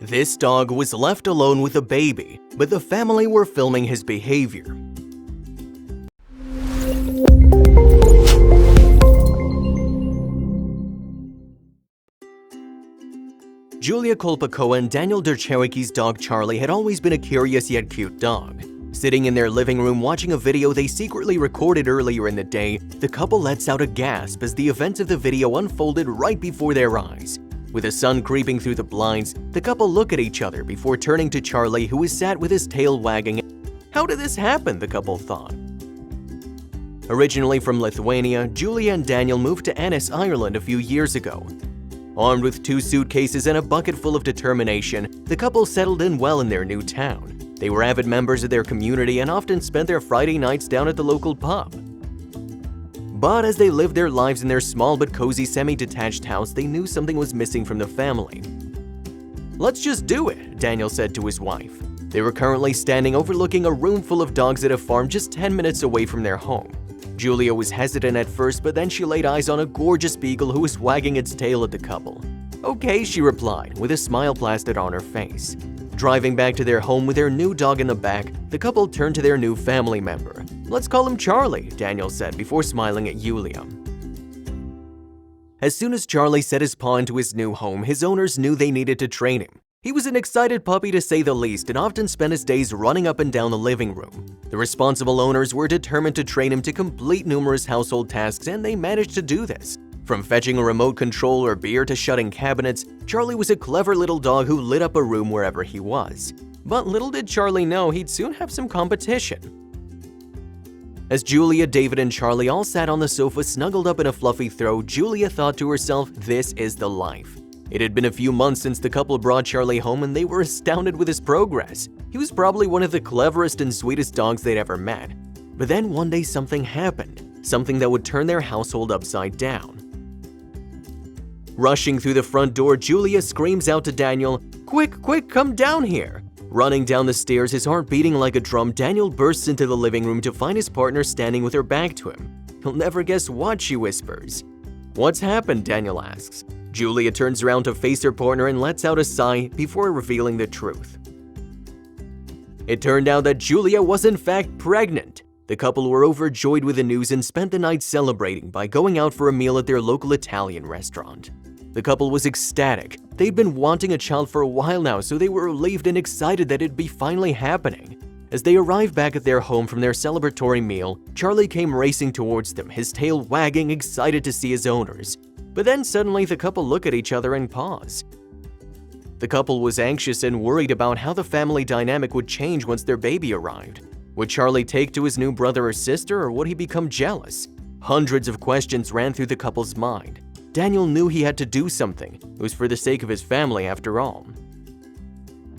This dog was left alone with a baby, but the family were filming his behavior. Julia Kolpakoa and Daniel Derchewiecki's dog Charlie had always been a curious yet cute dog. Sitting in their living room watching a video they secretly recorded earlier in the day, the couple lets out a gasp as the events of the video unfolded right before their eyes. With the sun creeping through the blinds, the couple look at each other before turning to Charlie, who is sat with his tail wagging. How did this happen, the couple thought. Originally from Lithuania, Julia and Daniel moved to Ennis, Ireland a few years ago. Armed with 2 suitcases and a bucket full of determination, the couple settled in well in their new town. They were avid members of their community and often spent their Friday nights down at the local pub. But as they lived their lives in their small but cozy semi-detached house, they knew something was missing from the family. "Let's just do it," Daniel said to his wife. They were currently standing overlooking a room full of dogs at a farm just 10 minutes away from their home. Julia was hesitant at first, but then she laid eyes on a gorgeous beagle who was wagging its tail at the couple. "Okay," she replied, with a smile plastered on her face. Driving back to their home with their new dog in the back, the couple turned to their new family member. "Let's call him Charlie," Daniel said before smiling at Julia. As soon as Charlie set his paw into his new home, his owners knew they needed to train him. He was an excited puppy to say the least and often spent his days running up and down the living room. The responsible owners were determined to train him to complete numerous household tasks, and they managed to do this. From fetching a remote control or beer to shutting cabinets, Charlie was a clever little dog who lit up a room wherever he was. But little did Charlie know he'd soon have some competition. As Julia, David, and Charlie all sat on the sofa snuggled up in a fluffy throw, Julia thought to herself, this is the life. It had been a few months since the couple brought Charlie home, and they were astounded with his progress. He was probably one of the cleverest and sweetest dogs they'd ever met. But then one day something happened, something that would turn their household upside down. Rushing through the front door, Julia screams out to Daniel, "Quick, quick, come down here!" Running down the stairs, his heart beating like a drum, Daniel bursts into the living room to find his partner standing with her back to him. "You'll never guess what," she whispers. "What's happened?" Daniel asks. Julia turns around to face her partner and lets out a sigh before revealing the truth. It turned out that Julia was in fact pregnant. The couple were overjoyed with the news and spent the night celebrating by going out for a meal at their local Italian restaurant. The couple was ecstatic. They'd been wanting a child for a while now, so they were relieved and excited that it'd be finally happening. As they arrived back at their home from their celebratory meal, Charlie came racing towards them, his tail wagging, excited to see his owners. But then suddenly the couple look at each other and pause. The couple was anxious and worried about how the family dynamic would change once their baby arrived. Would Charlie take to his new brother or sister, or would he become jealous? Hundreds of questions ran through the couple's mind. Daniel knew he had to do something. It was for the sake of his family after all.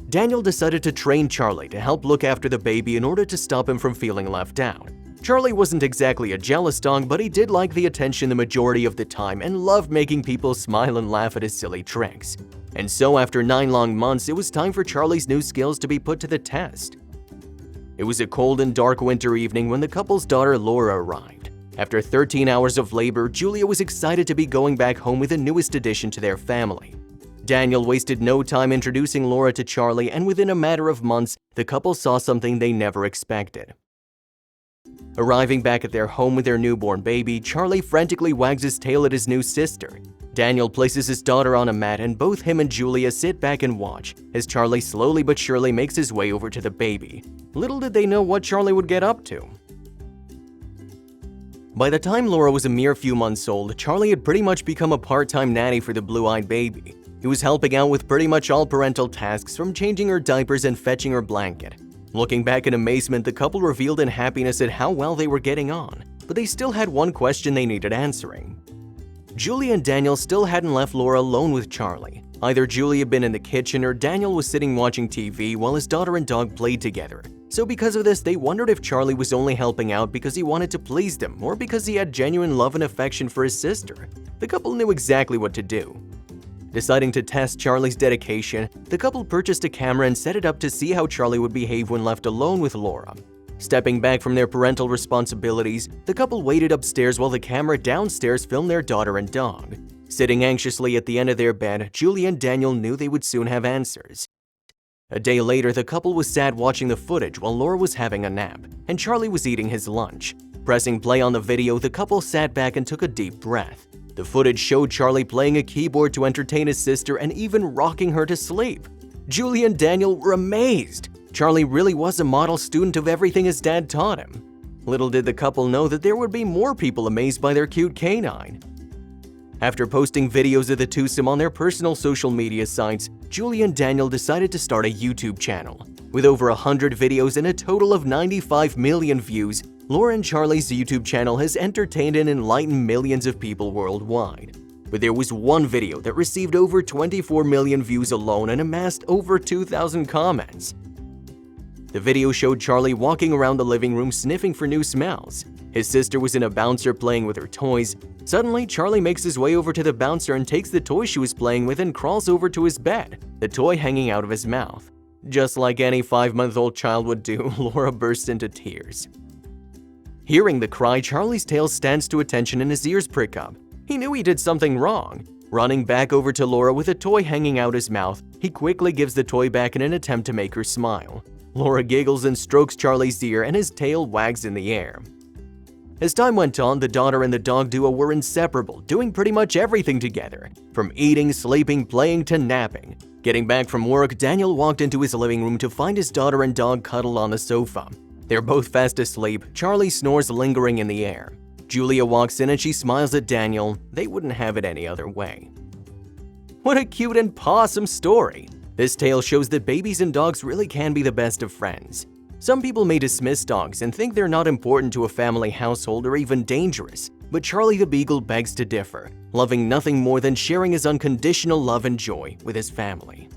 Daniel decided to train Charlie to help look after the baby in order to stop him from feeling left out. Charlie wasn't exactly a jealous dog, but he did like the attention the majority of the time and loved making people smile and laugh at his silly tricks. And so after 9 long months, it was time for Charlie's new skills to be put to the test. It was a cold and dark winter evening when the couple's daughter Laura arrived. After 13 hours of labor, Julia was excited to be going back home with the newest addition to their family. Daniel wasted no time introducing Laura to Charlie, and within a matter of months, the couple saw something they never expected. Arriving back at their home with their newborn baby, Charlie frantically wags his tail at his new sister. Daniel places his daughter on a mat, and both him and Julia sit back and watch as Charlie slowly but surely makes his way over to the baby. Little did they know what Charlie would get up to. By the time Laura was a mere few months old, Charlie had pretty much become a part-time nanny for the blue-eyed baby. He was helping out with pretty much all parental tasks, from changing her diapers and fetching her blanket. Looking back in amazement, the couple revealed in happiness at how well they were getting on, but they still had one question they needed answering. Julia and Daniel still hadn't left Laura alone with Charlie. Either Julia had been in the kitchen or Daniel was sitting watching TV while his daughter and dog played together. So because of this, they wondered if Charlie was only helping out because he wanted to please them or because he had genuine love and affection for his sister. The couple knew exactly what to do. Deciding to test Charlie's dedication, the couple purchased a camera and set it up to see how Charlie would behave when left alone with Laura. Stepping back from their parental responsibilities, the couple waited upstairs while the camera downstairs filmed their daughter and dog. Sitting anxiously at the end of their bed, Julia and Daniel knew they would soon have answers. A day later, the couple was sad watching the footage while Laura was having a nap, and Charlie was eating his lunch. Pressing play on the video, the couple sat back and took a deep breath. The footage showed Charlie playing a keyboard to entertain his sister and even rocking her to sleep. Julie and Daniel were amazed. Charlie really was a model student of everything his dad taught him. Little did the couple know that there would be more people amazed by their cute canine. After posting videos of the twosome on their personal social media sites, Julie and Daniel decided to start a YouTube channel. With over 100 videos and a total of 95 million views, Laura and Charlie's YouTube channel has entertained and enlightened millions of people worldwide. But there was one video that received over 24 million views alone and amassed over 2,000 comments. The video showed Charlie walking around the living room sniffing for new smells. His sister was in a bouncer playing with her toys. Suddenly, Charlie makes his way over to the bouncer and takes the toy she was playing with and crawls over to his bed, the toy hanging out of his mouth. Just like any 5-month-old child would do, Laura burst into tears. Hearing the cry, Charlie's tail stands to attention and his ears prick up. He knew he did something wrong. Running back over to Laura with a toy hanging out his mouth, he quickly gives the toy back in an attempt to make her smile. Laura giggles and strokes Charlie's ear and his tail wags in the air. As time went on, the daughter and the dog duo were inseparable, doing pretty much everything together, from eating, sleeping, playing to napping. Getting back from work, Daniel walked into his living room to find his daughter and dog cuddled on the sofa. They're both fast asleep. Charlie snores lingering in the air. Julia walks in and she smiles at Daniel. They wouldn't have it any other way. What a cute and pawsome story! This tale shows that babies and dogs really can be the best of friends. Some people may dismiss dogs and think they're not important to a family household or even dangerous, but Charlie the Beagle begs to differ, loving nothing more than sharing his unconditional love and joy with his family.